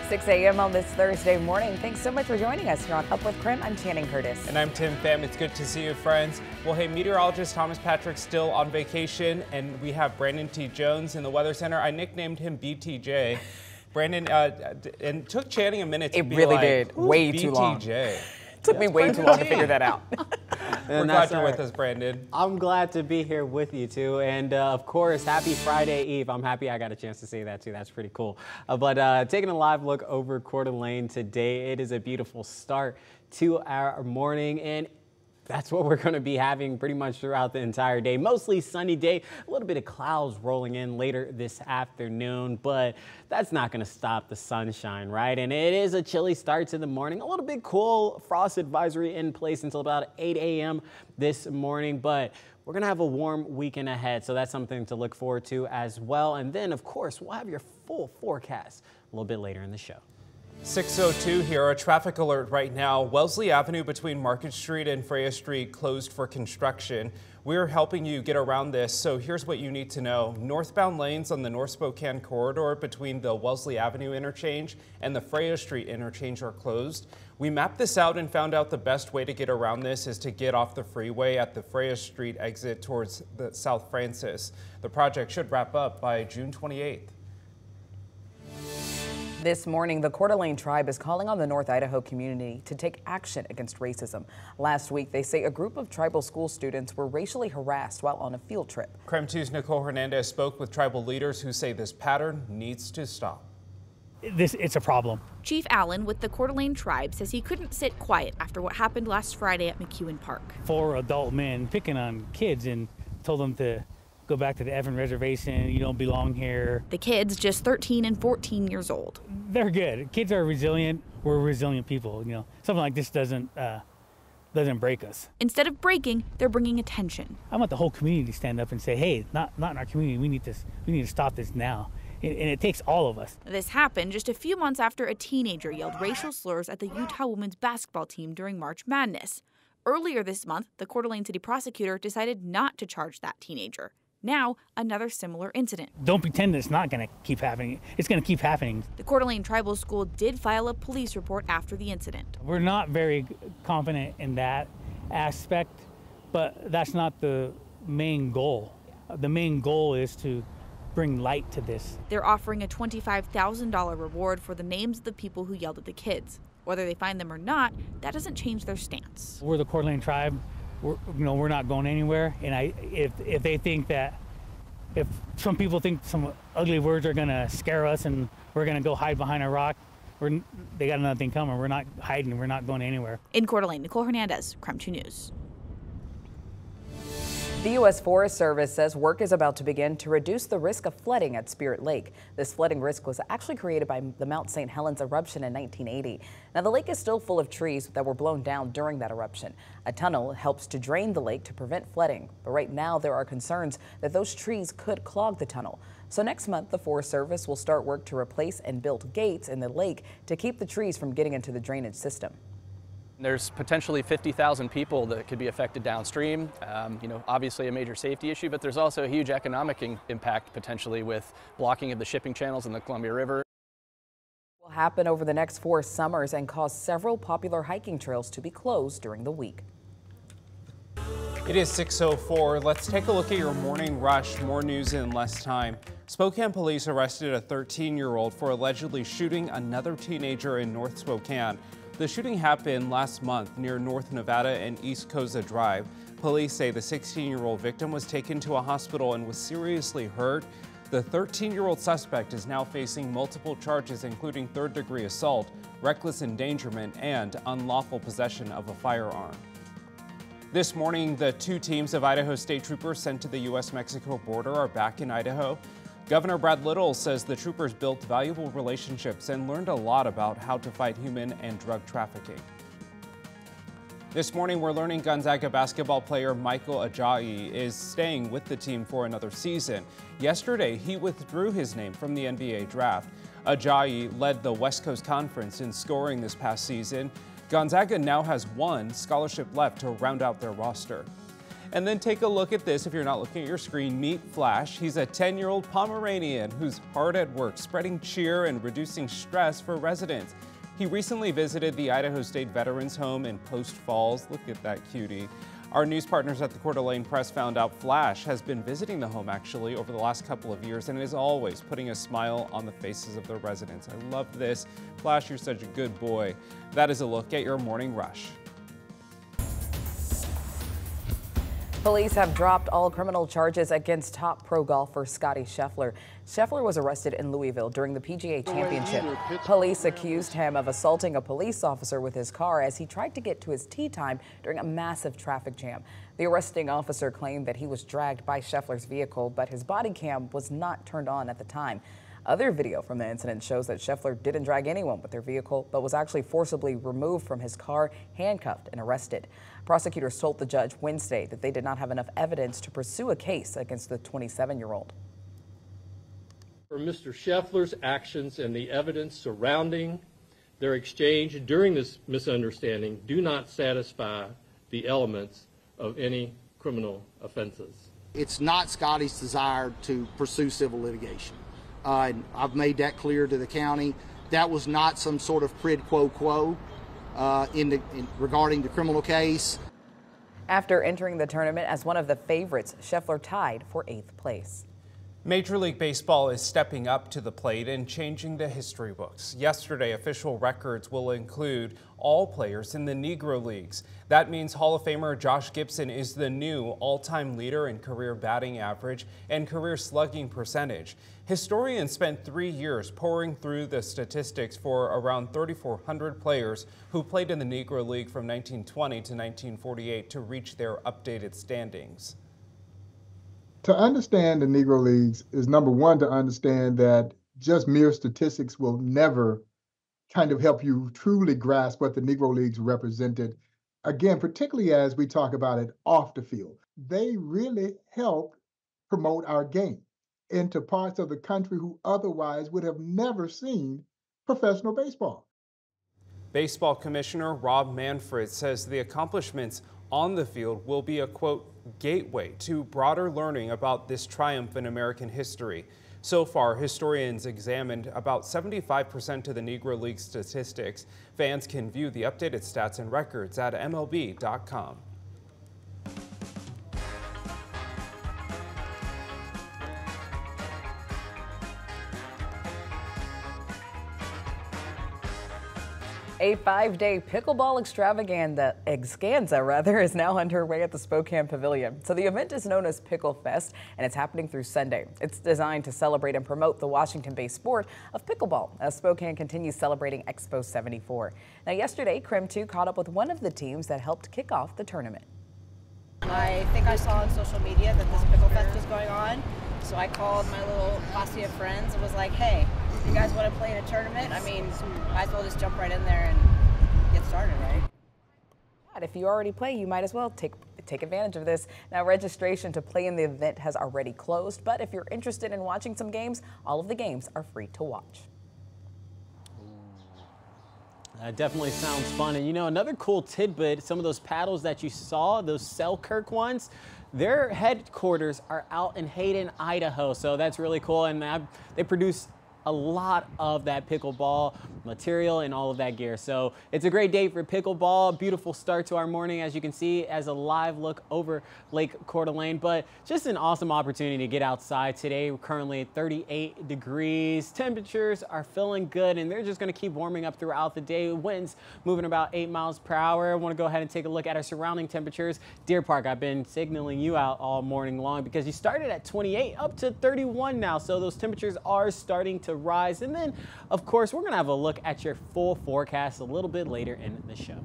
6 a.m. on this Thursday morning. Thanks so much for joining us here on Up with KREM. I'm Channing Curtis. And I'm Tim Pham. It's good to see you, friends. Well, hey, meteorologist Thomas Patrick's still on vacation, and we have Brandon T. Jones in the Weather Center. I nicknamed him BTJ. Brandon, and took Channing a minute to it be really like, did. Way BTJ? Too long. Took me way too long to figure that out. We're glad you're with us, Brandon. I'm glad to be here with you too, and of course, happy Friday Eve. I'm happy I got a chance to say that too. That's pretty cool. But taking a live look over Coeur d'Alene today, it is a beautiful start to our morning, and that's what we're going to be having pretty much throughout the entire day. Mostly sunny day, a little bit of clouds rolling in later this afternoon, but that's not going to stop the sunshine, right? And it is a chilly start to the morning, a little bit cool. Frost advisory in place until about 8 a.m. this morning, but we're going to have a warm weekend ahead, so that's something to look forward to as well. And then, of course, we'll have your full forecast a little bit later in the show. 6:02 here, a traffic alert right now. Wellesley Avenue between Market Street and Freya Street closed for construction. We're helping you get around this, so here's what you need to know. Northbound lanes on the North Spokane corridor between the Wellesley Avenue interchange and the Freya Street interchange are closed. We mapped this out and found out the best way to get around this is to get off the freeway at the Freya Street exit towards the South Francis. The project should wrap up by June 28th. This morning, the Coeur d'Alene tribe is calling on the North Idaho community to take action against racism. Last week, they say a group of tribal school students were racially harassed while on a field trip. KREM 2's Nicole Hernandez spoke with tribal leaders who say this pattern needs to stop. It's a problem. Chief Allen with the Coeur d'Alene tribe says he couldn't sit quiet after what happened last Friday at McEwen Park. 4 adult men picking on kids and told them to go back to the Evan reservation. You don't belong here. The kids, just 13 and 14 years old. They're good. Kids are resilient. We're resilient people. You know, something like this doesn't break us. Instead of breaking, they're bringing attention. I want the whole community to stand up and say, "Hey, not in our community. We need this. We need to stop this now." And it takes all of us. This happened just a few months after a teenager yelled racial slurs at the Utah women's basketball team during March Madness. Earlier this month, the Coeur d'Alene city prosecutor decided not to charge that teenager. Now, another similar incident. Don't pretend that it's not going to keep happening. It's going to keep happening. The Coeur d'Alene Tribal School did file a police report after the incident. We're not very confident in that aspect, but that's not the main goal. The main goal is to bring light to this. They're offering a $25,000 reward for the names of the people who yelled at the kids. Whether they find them or not, that doesn't change their stance. We're the Coeur d'Alene tribe. We're not going anywhere. And if they think that, if some people think some ugly words are going to scare us and we're going to go hide behind a rock, they got another thing coming. We're not hiding. We're not going anywhere. In Coeur d'Alene, Nicole Hernandez, KREM 2 News. The U.S. Forest Service says work is about to begin to reduce the risk of flooding at Spirit Lake. This flooding risk was actually created by the Mount St. Helens eruption in 1980. Now, the lake is still full of trees that were blown down during that eruption. A tunnel helps to drain the lake to prevent flooding. But right now, there are concerns that those trees could clog the tunnel. So next month, the Forest Service will start work to replace and build gates in the lake to keep the trees from getting into the drainage system. There's potentially 50,000 people that could be affected downstream. Obviously a major safety issue, but there's also a huge economic impact potentially with blocking of the shipping channels in the Columbia River. Will happen over the next 4 summers and cause several popular hiking trails to be closed during the week. It is 6:04. Let's take a look at your morning rush. More news in less time. Spokane police arrested a 13-year-old for allegedly shooting another teenager in North Spokane. The shooting happened last month near North Nevada and East Koza Drive. Police say the 16-year-old victim was taken to a hospital and was seriously hurt. The 13-year-old suspect is now facing multiple charges, including third-degree assault, reckless endangerment, and unlawful possession of a firearm. This morning, the 2 teams of Idaho State Troopers sent to the U.S.-Mexico border are back in Idaho. Governor Brad Little says the troopers built valuable relationships and learned a lot about how to fight human and drug trafficking. This morning, we're learning Gonzaga basketball player Michael Ajayi is staying with the team for another season. Yesterday, he withdrew his name from the NBA draft. Ajayi led the West Coast Conference in scoring this past season. Gonzaga now has 1 scholarship left to round out their roster. And then take a look at this if you're not looking at your screen. Meet Flash. He's a 10-year-old Pomeranian who's hard at work spreading cheer and reducing stress for residents. He recently visited the Idaho State Veterans Home in Post Falls. Look at that cutie. Our news partners at the Coeur d'Alene Press found out Flash has been visiting the home actually over the last couple of years and is always putting a smile on the faces of the residents. I love this. Flash, you're such a good boy. That is a look at your morning rush. Police have dropped all criminal charges against top pro golfer Scottie Scheffler. Scheffler was arrested in Louisville during the PGA Championship. Police accused him of assaulting a police officer with his car as he tried to get to his tee time during a massive traffic jam. The arresting officer claimed that he was dragged by Scheffler's vehicle, but his body cam was not turned on at the time. Other video from the incident shows that Scheffler didn't drag anyone with their vehicle, but was actually forcibly removed from his car, handcuffed, and arrested. Prosecutors told the judge Wednesday that they did not have enough evidence to pursue a case against the 27-year-old. For Mr. Scheffler's actions and the evidence surrounding their exchange during this misunderstanding do not satisfy the elements of any criminal offenses. It's not Scottie's desire to pursue civil litigation. I've made that clear to the county. That was not some sort of quid pro quo regarding the criminal case. After entering the tournament as one of the favorites, Scheffler tied for 8th place. Major League Baseball is stepping up to the plate and changing the history books. Yesterday, official records will include all players in the Negro Leagues. That means Hall of Famer Josh Gibson is the new all-time leader in career batting average and career slugging percentage. Historians spent 3 years pouring through the statistics for around 3,400 players who played in the Negro League from 1920 to 1948 to reach their updated standings. To understand the Negro Leagues is, number one, to understand that just mere statistics will never kind of help you truly grasp what the Negro Leagues represented. Again, particularly as we talk about it off the field, they really help promote our game into parts of the country who otherwise would have never seen professional baseball. Baseball Commissioner Rob Manfred says the accomplishments on the field will be a, quote, gateway to broader learning about this triumph in American history. So far, historians examined about 75% of the Negro League statistics. Fans can view the updated stats and records at MLB.com. A 5-day pickleball extravaganza is now underway at the Spokane Pavilion. So the event is known as Pickle Fest, and it's happening through Sunday. It's designed to celebrate and promote the Washington-based sport of pickleball as Spokane continues celebrating Expo 74. Now, yesterday, KREM 2 caught up with one of the teams that helped kick off the tournament. I think I saw on social media that this Pickle Fest was going on, so I called my little posse of friends and was like, hey, you guys want to play in a tournament? I mean, might as well just jump right in there and get started, right? If you already play, you might as well take advantage of this. Now, registration to play in the event has already closed, but if you're interested in watching some games, all of the games are free to watch. That definitely sounds fun. And you know, another cool tidbit, some of those paddles that you saw, those Selkirk ones, their headquarters are out in Hayden, Idaho. So that's really cool. And they produce a lot of that pickleball material and all of that gear. So it's a great day for pickleball. Beautiful start to our morning, as you can see, as a live look over Lake Coeur d'Alene. But just an awesome opportunity to get outside today. We're currently at 38 degrees. Temperatures are feeling good, and they're just going to keep warming up throughout the day. Winds moving about 8 miles per hour. I want to go ahead and take a look at our surrounding temperatures. Deer Park, I've been signaling you out all morning long because you started at 28 up to 31 now. So those temperatures are starting to rise. And then, of course, we're going to have a look at your full forecast a little bit later in the show.